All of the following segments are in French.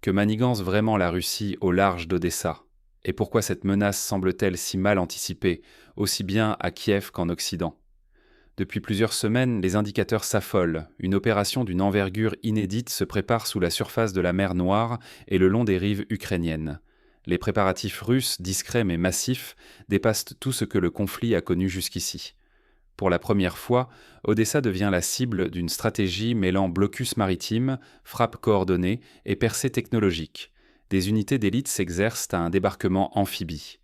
Que manigance vraiment la Russie au large d'Odessa? Et pourquoi cette menace semble-t-elle si mal anticipée, aussi bien à Kiev qu'en Occident? Depuis plusieurs semaines, les indicateurs s'affolent. Une opération d'une envergure inédite se prépare sous la surface de la mer Noire et le long des rives ukrainiennes. Les préparatifs russes, discrets mais massifs, dépassent tout ce que le conflit a connu jusqu'ici. Pour la première fois, Odessa devient la cible d'une stratégie mêlant blocus maritime, frappe coordonnée et percée technologique. Des unités d'élite s'exercent à un débarquement amphibie.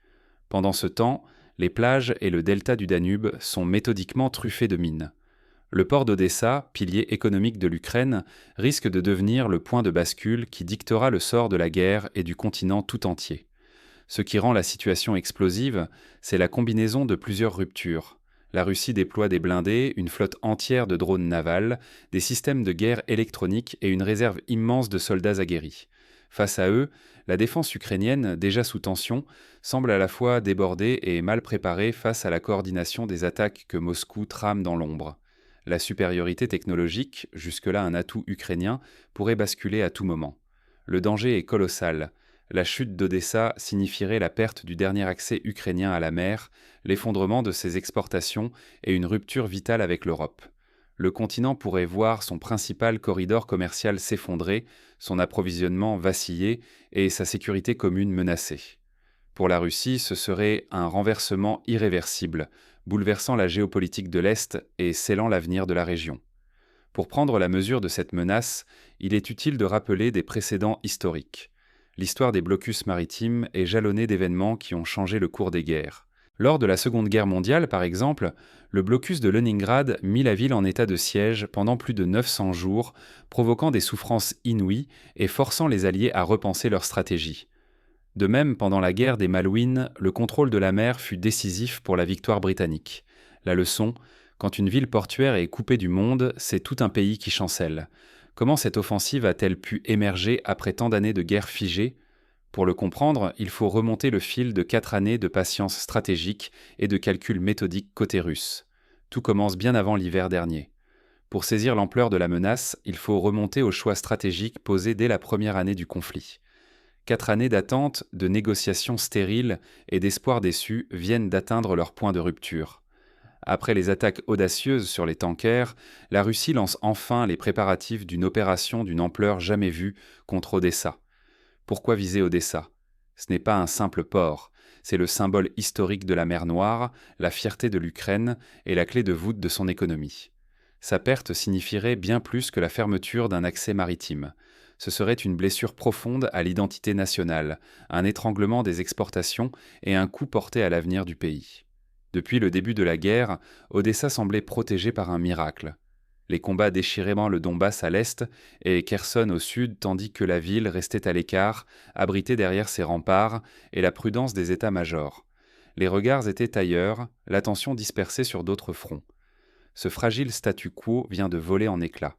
Pendant ce temps, les plages et le delta du Danube sont méthodiquement truffés de mines. Le port d'Odessa, pilier économique de l'Ukraine, risque de devenir le point de bascule qui dictera le sort de la guerre et du continent tout entier. Ce qui rend la situation explosive, c'est la combinaison de plusieurs ruptures. La Russie déploie des blindés, une flotte entière de drones navals, des systèmes de guerre électroniques et une réserve immense de soldats aguerris. Face à eux, la défense ukrainienne, déjà sous tension, semble à la fois débordée et mal préparée face à la coordination des attaques que Moscou trame dans l'ombre. La supériorité technologique, jusque-là un atout ukrainien, pourrait basculer à tout moment. Le danger est colossal. La chute d'Odessa signifierait la perte du dernier accès ukrainien à la mer, l'effondrement de ses exportations et une rupture vitale avec l'Europe. Le continent pourrait voir son principal corridor commercial s'effondrer, son approvisionnement vaciller et sa sécurité commune menacée. Pour la Russie, ce serait un renversement irréversible, bouleversant la géopolitique de l'Est et scellant l'avenir de la région. Pour prendre la mesure de cette menace, il est utile de rappeler des précédents historiques. L'histoire des blocus maritimes est jalonnée d'événements qui ont changé le cours des guerres. Lors de la Seconde Guerre mondiale, par exemple, le blocus de Leningrad mit la ville en état de siège pendant plus de 900 jours, provoquant des souffrances inouïes et forçant les Alliés à repenser leur stratégie. De même, pendant la guerre des Malouines, le contrôle de la mer fut décisif pour la victoire britannique. La leçon, quand une ville portuaire est coupée du monde, c'est tout un pays qui chancelle. Comment cette offensive a-t-elle pu émerger après tant d'années de guerre figée? Pour le comprendre, il faut remonter le fil de 4 années de patience stratégique et de calcul méthodique côté russe. Tout commence bien avant l'hiver dernier. Pour saisir l'ampleur de la menace, il faut remonter aux choix stratégiques posés dès la première année du conflit. 4 années d'attente, de négociations stériles et d'espoirs déçus viennent d'atteindre leur point de rupture. Après les attaques audacieuses sur les tankers, la Russie lance enfin les préparatifs d'une opération d'une ampleur jamais vue contre Odessa. Pourquoi viser Odessa? Ce n'est pas un simple port, c'est le symbole historique de la mer Noire, la fierté de l'Ukraine et la clé de voûte de son économie. Sa perte signifierait bien plus que la fermeture d'un accès maritime. Ce serait une blessure profonde à l'identité nationale, un étranglement des exportations et un coup porté à l'avenir du pays. Depuis le début de la guerre, Odessa semblait protégée par un miracle. Les combats déchiraient le Donbass à l'est et Kherson au sud, tandis que la ville restait à l'écart, abritée derrière ses remparts et la prudence des états-majors. Les regards étaient ailleurs, l'attention dispersée sur d'autres fronts. Ce fragile statu quo vient de voler en éclats.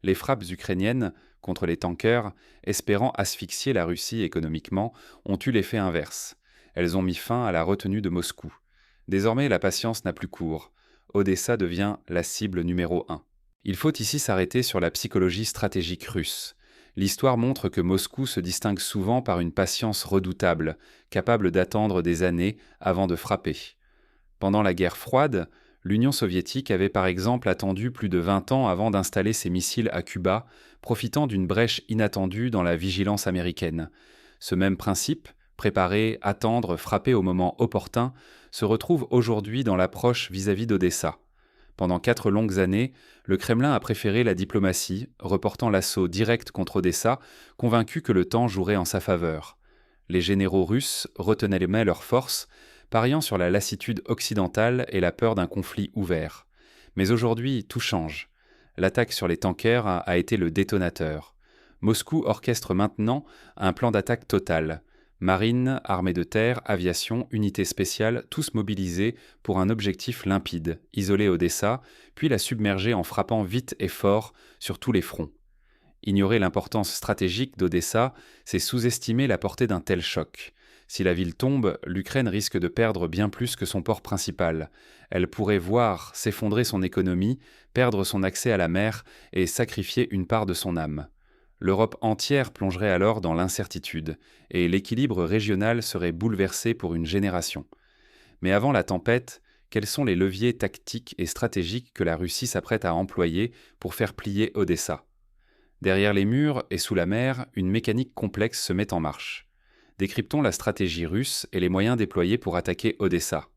Les frappes ukrainiennes contre les tankers, espérant asphyxier la Russie économiquement, ont eu l'effet inverse. Elles ont mis fin à la retenue de Moscou. Désormais, la patience n'a plus cours. Odessa devient la cible numéro 1. Il faut ici s'arrêter sur la psychologie stratégique russe. L'histoire montre que Moscou se distingue souvent par une patience redoutable, capable d'attendre des années avant de frapper. Pendant la guerre froide, l'Union soviétique avait par exemple attendu plus de 20 ans avant d'installer ses missiles à Cuba, profitant d'une brèche inattendue dans la vigilance américaine. Ce même principe, préparer, attendre, frapper au moment opportun, se retrouve aujourd'hui dans l'approche vis-à-vis d'Odessa. Pendant 4 longues années, le Kremlin a préféré la diplomatie, reportant l'assaut direct contre Odessa, convaincu que le temps jouerait en sa faveur. Les généraux russes retenaient leurs forces, pariant sur la lassitude occidentale et la peur d'un conflit ouvert. Mais aujourd'hui, tout change. L'attaque sur les tankers a été le détonateur. Moscou orchestre maintenant un plan d'attaque total. Marine, armée de terre, aviation, unités spéciales, tous mobilisés pour un objectif limpide, isoler Odessa, puis la submerger en frappant vite et fort sur tous les fronts. Ignorer l'importance stratégique d'Odessa, c'est sous-estimer la portée d'un tel choc. Si la ville tombe, l'Ukraine risque de perdre bien plus que son port principal. Elle pourrait voir s'effondrer son économie, perdre son accès à la mer et sacrifier une part de son âme. L'Europe entière plongerait alors dans l'incertitude, et l'équilibre régional serait bouleversé pour une génération. Mais avant la tempête, quels sont les leviers tactiques et stratégiques que la Russie s'apprête à employer pour faire plier Odessa? Derrière les murs et sous la mer, une mécanique complexe se met en marche. Décryptons la stratégie russe et les moyens déployés pour attaquer Odessa.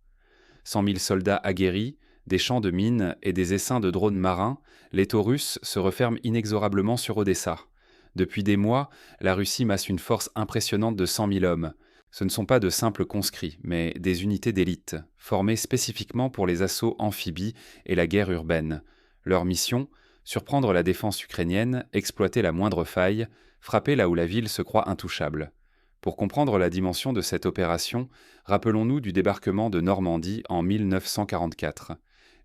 100 000 soldats aguerris, des champs de mines et des essaims de drones marins, l'étau russe se referme inexorablement sur Odessa. Depuis des mois, la Russie masse une force impressionnante de 100 000 hommes. Ce ne sont pas de simples conscrits, mais des unités d'élite, formées spécifiquement pour les assauts amphibies et la guerre urbaine. Leur mission, surprendre la défense ukrainienne, exploiter la moindre faille, frapper là où la ville se croit intouchable. Pour comprendre la dimension de cette opération, rappelons-nous du débarquement de Normandie en 1944.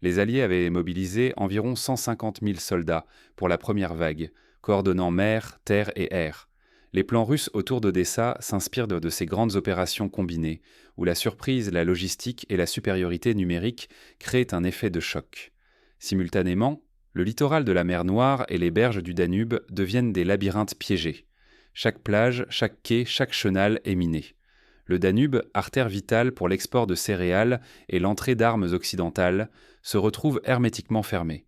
Les Alliés avaient mobilisé environ 150 000 soldats pour la première vague, coordonnant mer, terre et air. Les plans russes autour d'Odessa s'inspirent de ces grandes opérations combinées, où la surprise, la logistique et la supériorité numérique créent un effet de choc. Simultanément, le littoral de la mer Noire et les berges du Danube deviennent des labyrinthes piégés. Chaque plage, chaque quai, chaque chenal est miné. Le Danube, artère vitale pour l'export de céréales et l'entrée d'armes occidentales, se retrouve hermétiquement fermé.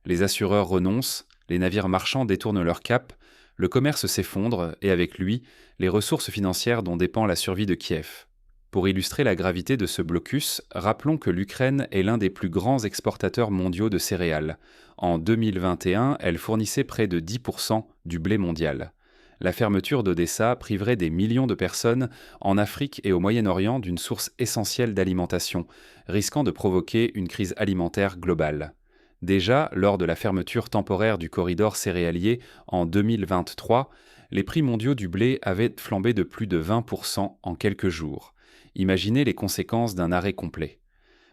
Les assureurs renoncent, les navires marchands détournent leur cap, le commerce s'effondre et avec lui, les ressources financières dont dépend la survie de Kiev. Pour illustrer la gravité de ce blocus, rappelons que l'Ukraine est l'un des plus grands exportateurs mondiaux de céréales. En 2021, elle fournissait près de 10% du blé mondial. La fermeture d'Odessa priverait des millions de personnes en Afrique et au Moyen-Orient d'une source essentielle d'alimentation, risquant de provoquer une crise alimentaire globale. Déjà, lors de la fermeture temporaire du corridor céréalier en 2023, les prix mondiaux du blé avaient flambé de plus de 20% en quelques jours. Imaginez les conséquences d'un arrêt complet.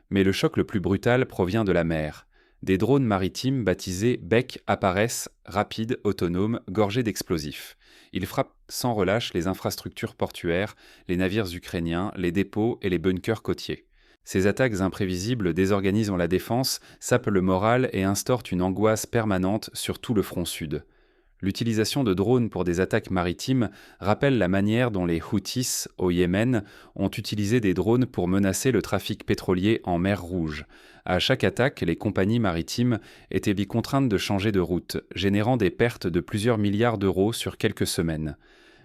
Mais le choc le plus brutal provient de la mer. Des drones maritimes baptisés Bek apparaissent, rapides, autonomes, gorgés d'explosifs. Ils frappent sans relâche les infrastructures portuaires, les navires ukrainiens, les dépôts et les bunkers côtiers. Ces attaques imprévisibles désorganisent la défense, sapent le moral et instaurent une angoisse permanente sur tout le front sud. L'utilisation de drones pour des attaques maritimes rappelle la manière dont les Houthis, au Yémen, ont utilisé des drones pour menacer le trafic pétrolier en mer Rouge. À chaque attaque, les compagnies maritimes étaient contraintes de changer de route, générant des pertes de plusieurs milliards d'euros sur quelques semaines.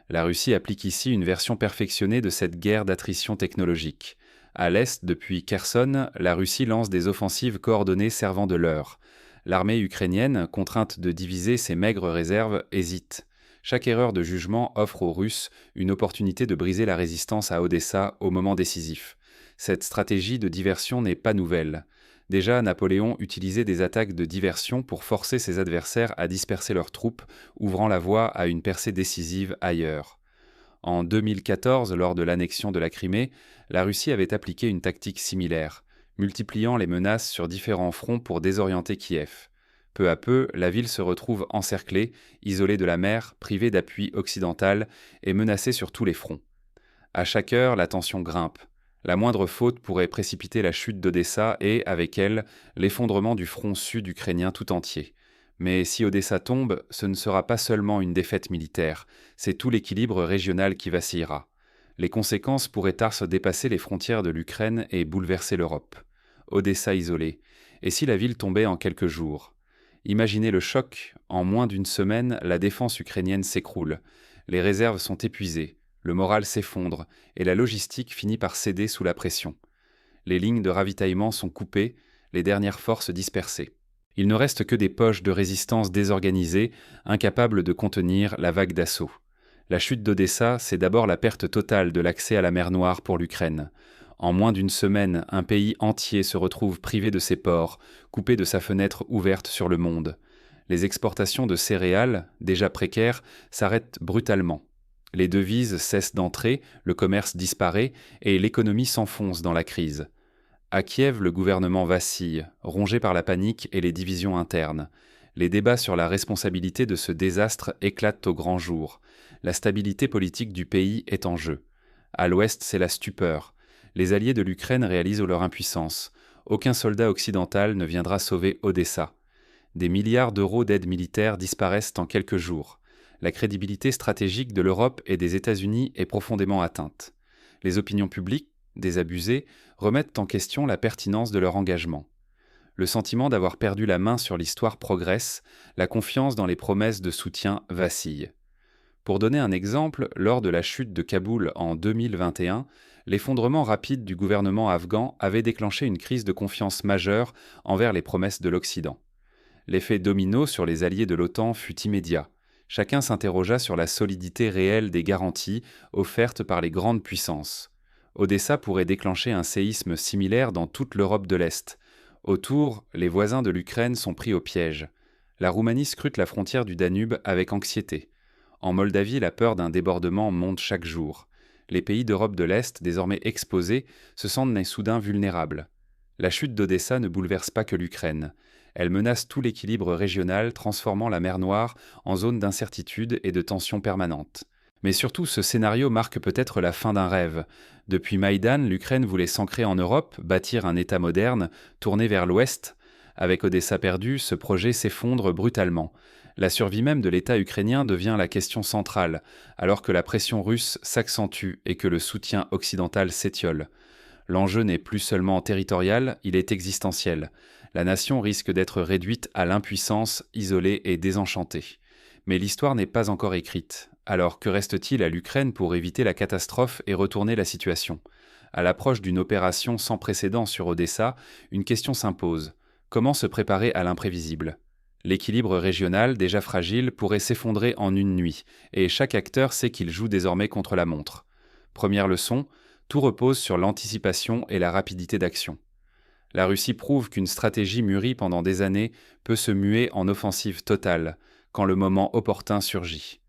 La Russie applique ici une version perfectionnée de cette guerre d'attrition technologique. À l'est, depuis Kherson, la Russie lance des offensives coordonnées servant de leurre. L'armée ukrainienne, contrainte de diviser ses maigres réserves, hésite. Chaque erreur de jugement offre aux Russes une opportunité de briser la résistance à Odessa au moment décisif. Cette stratégie de diversion n'est pas nouvelle. Déjà, Napoléon utilisait des attaques de diversion pour forcer ses adversaires à disperser leurs troupes, ouvrant la voie à une percée décisive ailleurs. En 2014, lors de l'annexion de la Crimée, la Russie avait appliqué une tactique similaire, multipliant les menaces sur différents fronts pour désorienter Kiev. Peu à peu, la ville se retrouve encerclée, isolée de la mer, privée d'appui occidental et menacée sur tous les fronts. À chaque heure, la tension grimpe. La moindre faute pourrait précipiter la chute d'Odessa et, avec elle, l'effondrement du front sud ukrainien tout entier. Mais si Odessa tombe, ce ne sera pas seulement une défaite militaire, c'est tout l'équilibre régional qui vacillera. Les conséquences pourraient tard se dépasser les frontières de l'Ukraine et bouleverser l'Europe. Odessa isolée. Et si la ville tombait en quelques jours? Imaginez le choc. En moins d'une semaine, la défense ukrainienne s'écroule. Les réserves sont épuisées, le moral s'effondre et la logistique finit par céder sous la pression. Les lignes de ravitaillement sont coupées, les dernières forces dispersées. Il ne reste que des poches de résistance désorganisées, incapables de contenir la vague d'assaut. La chute d'Odessa, c'est d'abord la perte totale de l'accès à la mer Noire pour l'Ukraine. En moins d'une semaine, un pays entier se retrouve privé de ses ports, coupé de sa fenêtre ouverte sur le monde. Les exportations de céréales, déjà précaires, s'arrêtent brutalement. Les devises cessent d'entrer, le commerce disparaît et l'économie s'enfonce dans la crise. À Kiev, le gouvernement vacille, rongé par la panique et les divisions internes. Les débats sur la responsabilité de ce désastre éclatent au grand jour. La stabilité politique du pays est en jeu. À l'ouest, c'est la stupeur. Les alliés de l'Ukraine réalisent leur impuissance. Aucun soldat occidental ne viendra sauver Odessa. Des milliards d'euros d'aide militaire disparaissent en quelques jours. La crédibilité stratégique de l'Europe et des États-Unis est profondément atteinte. Les opinions publiques, désabusées, remettent en question la pertinence de leur engagement. Le sentiment d'avoir perdu la main sur l'histoire progresse, la confiance dans les promesses de soutien vacille. Pour donner un exemple, lors de la chute de Kaboul en 2021, l'effondrement rapide du gouvernement afghan avait déclenché une crise de confiance majeure envers les promesses de l'Occident. L'effet domino sur les alliés de l'OTAN fut immédiat. Chacun s'interrogea sur la solidité réelle des garanties offertes par les grandes puissances. Odessa pourrait déclencher un séisme similaire dans toute l'Europe de l'Est. Autour, les voisins de l'Ukraine sont pris au piège. La Roumanie scrute la frontière du Danube avec anxiété. En Moldavie, la peur d'un débordement monte chaque jour. Les pays d'Europe de l'Est, désormais exposés, se sentent soudain vulnérables. La chute d'Odessa ne bouleverse pas que l'Ukraine. Elle menace tout l'équilibre régional, transformant la mer Noire en zone d'incertitude et de tension permanente. Mais surtout, ce scénario marque peut-être la fin d'un rêve. Depuis Maïdan, l'Ukraine voulait s'ancrer en Europe, bâtir un État moderne, tourné vers l'Ouest. Avec Odessa perdue, ce projet s'effondre brutalement. La survie même de l'État ukrainien devient la question centrale, alors que la pression russe s'accentue et que le soutien occidental s'étiole. L'enjeu n'est plus seulement territorial, il est existentiel. La nation risque d'être réduite à l'impuissance, isolée et désenchantée. Mais l'histoire n'est pas encore écrite. Alors que reste-t-il à l'Ukraine pour éviter la catastrophe et retourner la situation ? À l'approche d'une opération sans précédent sur Odessa, une question s'impose. Comment se préparer à l'imprévisible ? L'équilibre régional, déjà fragile, pourrait s'effondrer en une nuit, et chaque acteur sait qu'il joue désormais contre la montre. Première leçon, tout repose sur l'anticipation et la rapidité d'action. La Russie prouve qu'une stratégie mûrie pendant des années peut se muer en offensive totale, quand le moment opportun surgit.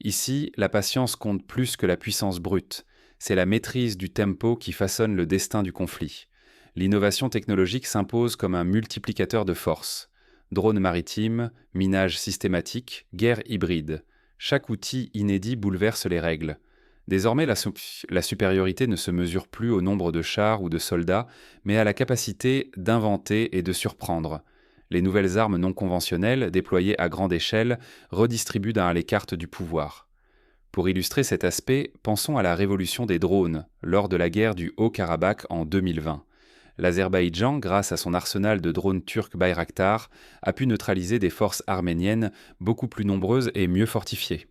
Ici, la patience compte plus que la puissance brute. C'est la maîtrise du tempo qui façonne le destin du conflit. L'innovation technologique s'impose comme un multiplicateur de force. Drones maritimes, minage systématique, guerre hybride. Chaque outil inédit bouleverse les règles. Désormais, la supériorité ne se mesure plus au nombre de chars ou de soldats, mais à la capacité d'inventer et de surprendre. Les nouvelles armes non conventionnelles, déployées à grande échelle, redistribuent les cartes du pouvoir. Pour illustrer cet aspect, pensons à la révolution des drones, lors de la guerre du Haut-Karabakh en 2020. L'Azerbaïdjan, grâce à son arsenal de drones turcs Bayraktar, a pu neutraliser des forces arméniennes beaucoup plus nombreuses et mieux fortifiées.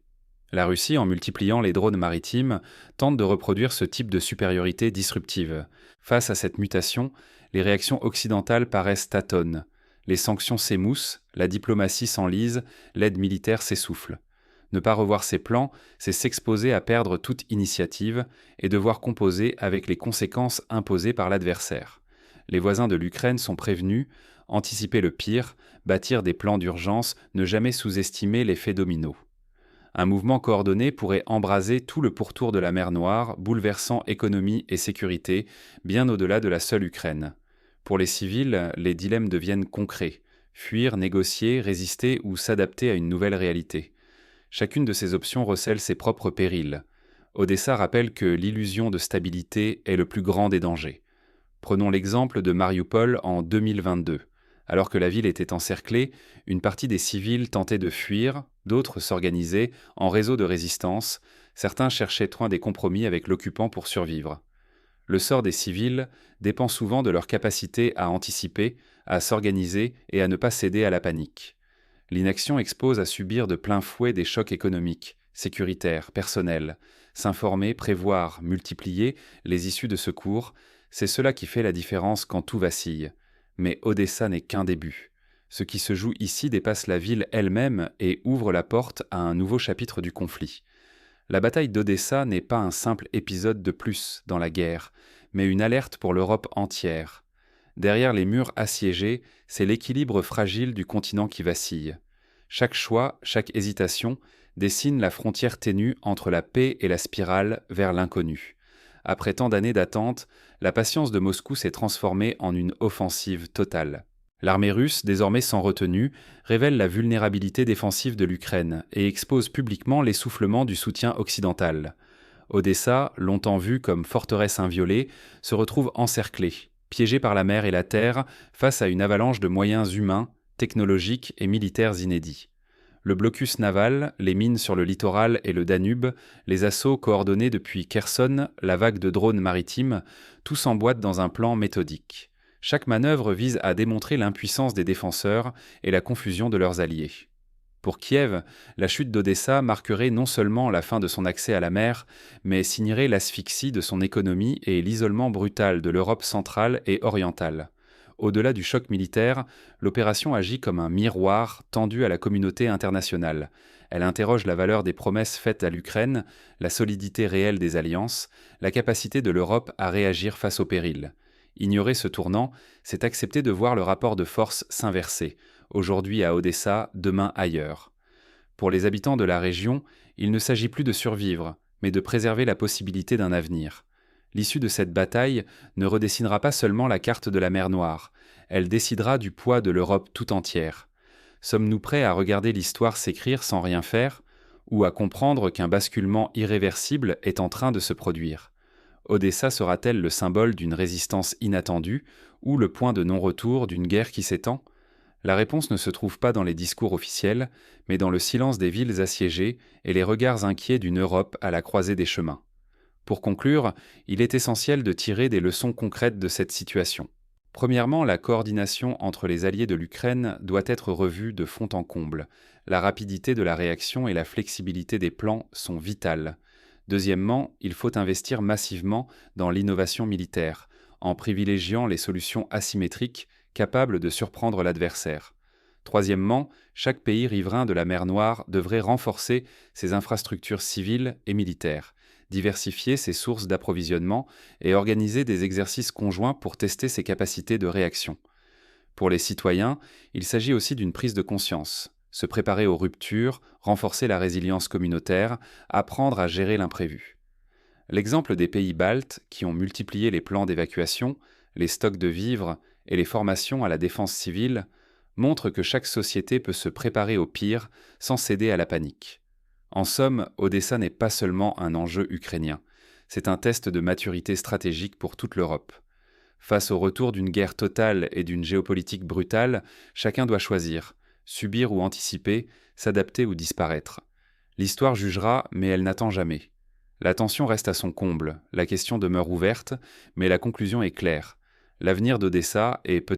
La Russie, en multipliant les drones maritimes, tente de reproduire ce type de supériorité disruptive. Face à cette mutation, les réactions occidentales paraissent tâtonnes. Les sanctions s'émoussent, la diplomatie s'enlise, l'aide militaire s'essouffle. Ne pas revoir ses plans, c'est s'exposer à perdre toute initiative et devoir composer avec les conséquences imposées par l'adversaire. Les voisins de l'Ukraine sont prévenus, anticiper le pire, bâtir des plans d'urgence, ne jamais sous-estimer l'effet domino. Un mouvement coordonné pourrait embraser tout le pourtour de la mer Noire, bouleversant économie et sécurité, bien au-delà de la seule Ukraine. Pour les civils, les dilemmes deviennent concrets. Fuir, négocier, résister ou s'adapter à une nouvelle réalité. Chacune de ces options recèle ses propres périls. Odessa rappelle que l'illusion de stabilité est le plus grand des dangers. Prenons l'exemple de Mariupol en 2022. Alors que la ville était encerclée, une partie des civils tentait de fuir, d'autres s'organisaient en réseau de résistance, certains cherchaient des compromis avec l'occupant pour survivre. Le sort des civils dépend souvent de leur capacité à anticiper, à s'organiser et à ne pas céder à la panique. L'inaction expose à subir de plein fouet des chocs économiques, sécuritaires, personnels. S'informer, prévoir, multiplier les issues de secours, c'est cela qui fait la différence quand tout vacille. Mais Odessa n'est qu'un début. Ce qui se joue ici dépasse la ville elle-même et ouvre la porte à un nouveau chapitre du conflit. La bataille d'Odessa n'est pas un simple épisode de plus dans la guerre, mais une alerte pour l'Europe entière. Derrière les murs assiégés, c'est l'équilibre fragile du continent qui vacille. Chaque choix, chaque hésitation dessine la frontière ténue entre la paix et la spirale vers l'inconnu. Après tant d'années d'attente, la patience de Moscou s'est transformée en une offensive totale. L'armée russe, désormais sans retenue, révèle la vulnérabilité défensive de l'Ukraine et expose publiquement l'essoufflement du soutien occidental. Odessa, longtemps vue comme forteresse inviolée, se retrouve encerclée, piégée par la mer et la terre face à une avalanche de moyens humains, technologiques et militaires inédits. Le blocus naval, les mines sur le littoral et le Danube, les assauts coordonnés depuis Kherson, la vague de drones maritimes, tout s'emboîte dans un plan méthodique. Chaque manœuvre vise à démontrer l'impuissance des défenseurs et la confusion de leurs alliés. Pour Kiev, la chute d'Odessa marquerait non seulement la fin de son accès à la mer, mais signerait l'asphyxie de son économie et l'isolement brutal de l'Europe centrale et orientale. Au-delà du choc militaire, l'opération agit comme un miroir tendu à la communauté internationale. Elle interroge la valeur des promesses faites à l'Ukraine, la solidité réelle des alliances, la capacité de l'Europe à réagir face au péril. Ignorer ce tournant, c'est accepter de voir le rapport de force s'inverser, aujourd'hui à Odessa, demain ailleurs. Pour les habitants de la région, il ne s'agit plus de survivre, mais de préserver la possibilité d'un avenir. L'issue de cette bataille ne redessinera pas seulement la carte de la mer Noire, elle décidera du poids de l'Europe tout entière. Sommes-nous prêts à regarder l'histoire s'écrire sans rien faire, ou à comprendre qu'un basculement irréversible est en train de se produire ? Odessa sera-t-elle le symbole d'une résistance inattendue, ou le point de non-retour d'une guerre qui s'étend ? La réponse ne se trouve pas dans les discours officiels, mais dans le silence des villes assiégées et les regards inquiets d'une Europe à la croisée des chemins. Pour conclure, il est essentiel de tirer des leçons concrètes de cette situation. Premièrement, la coordination entre les alliés de l'Ukraine doit être revue de fond en comble. La rapidité de la réaction et la flexibilité des plans sont vitales. Deuxièmement, il faut investir massivement dans l'innovation militaire, en privilégiant les solutions asymétriques capables de surprendre l'adversaire. Troisièmement, chaque pays riverain de la mer Noire devrait renforcer ses infrastructures civiles et militaires, diversifier ses sources d'approvisionnement et organiser des exercices conjoints pour tester ses capacités de réaction. Pour les citoyens, il s'agit aussi d'une prise de conscience, se préparer aux ruptures, renforcer la résilience communautaire, apprendre à gérer l'imprévu. L'exemple des pays baltes, qui ont multiplié les plans d'évacuation, les stocks de vivres et les formations à la défense civile, montre que chaque société peut se préparer au pire sans céder à la panique. En somme, Odessa n'est pas seulement un enjeu ukrainien, c'est un test de maturité stratégique pour toute l'Europe. Face au retour d'une guerre totale et d'une géopolitique brutale, chacun doit choisir, subir ou anticiper, s'adapter ou disparaître. L'histoire jugera, mais elle n'attend jamais. La tension reste à son comble, la question demeure ouverte, mais la conclusion est claire. L'avenir d'Odessa est peut-être